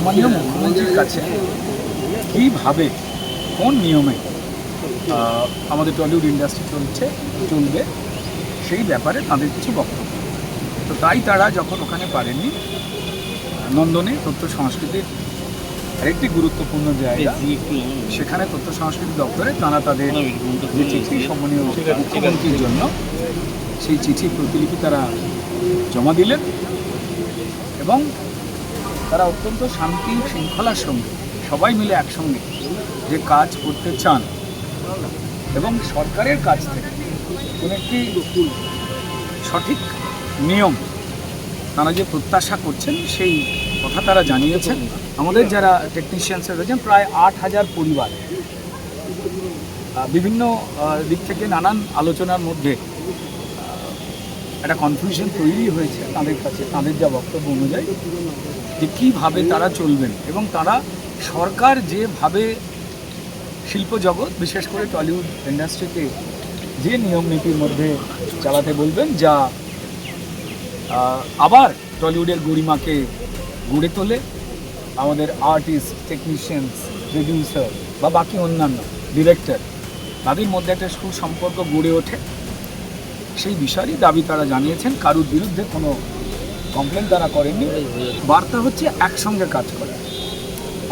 সম্মানীয় মুখ্যমন্ত্রীর কাছে কীভাবে কোন নিয়মে আমাদের টলিউড ইন্ডাস্ট্রি চলবে সেই ব্যাপারে তাদের কিছু বক্তব্য। তো তাই তারা যখন ওখানে পারেননি, নন্দনে তথ্য সংস্কৃতির আরেকটি গুরুত্বপূর্ণ জায়গা, সেখানে তথ্য সংস্কৃতি দপ্তরে তারা তাদের যে চিঠি সম্মানীয় মুখ্যমন্ত্রীর জন্য সেই চিঠির প্রতিলিপি তারা জমা দিলেন এবং তারা অত্যন্ত শান্তি শৃঙ্খলার সঙ্গে সবাই মিলে একসঙ্গে যে কাজ করতে চান এবং সরকারের কাছ থেকে কোনো একটি সঠিক নিয়ম তারা যে প্রত্যাশা করছেন সেই কথা তারা জানিয়েছেন। আমাদের যারা টেকনিশিয়ানস রয়েছেন প্রায় 8,000 পরিবার বিভিন্ন দিক থেকে নানান আলোচনার মধ্যে একটা কনফিউশন তৈরি হয়েছে তাদের কাছে, তাদের যা বক্তব্য অনুযায়ী যে কীভাবে তারা চলবেন এবং তারা সরকার যেভাবে শিল্প জগৎ বিশেষ করে টলিউড ইন্ডাস্ট্রিতে যে নিয়ম নীতির মধ্যে চালাতে বলবেন, যা আবার টলিউডের গরিমাকে গড়ে তোলে, আমাদের আর্টিস্ট, টেকনিশিয়ানস, প্রডিউসার বা বাকি অন্যান্য ডিরেক্টর তাদের মধ্যে একটা সুসম্পর্ক গড়ে ওঠে, সেই বিষয়েরই দাবি তারা জানিয়েছেন। কারুর বিরুদ্ধে কোনো কমপ্লেন তারা করেননি। বার্তা হচ্ছে একসঙ্গে কাজ করা।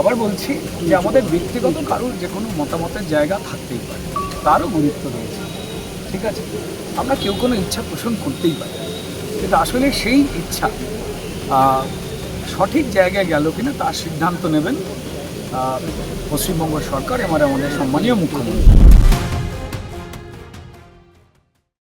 আবার বলছি যে আমাদের ব্যক্তিগত কারুর যে কোনো মতামতের জায়গা থাকতেই পারে, তারও গুরুত্ব রয়েছে, ঠিক আছে? আমরা কেউ কোনো ইচ্ছা পোষণ করতেই পারি, কিন্তু আসলে সেই ইচ্ছা সঠিক জায়গায় গেল কিনা তার সিদ্ধান্ত নেবেন পশ্চিমবঙ্গ সরকার এবং আমাদের সম্মানীয় মুখ্যমন্ত্রী।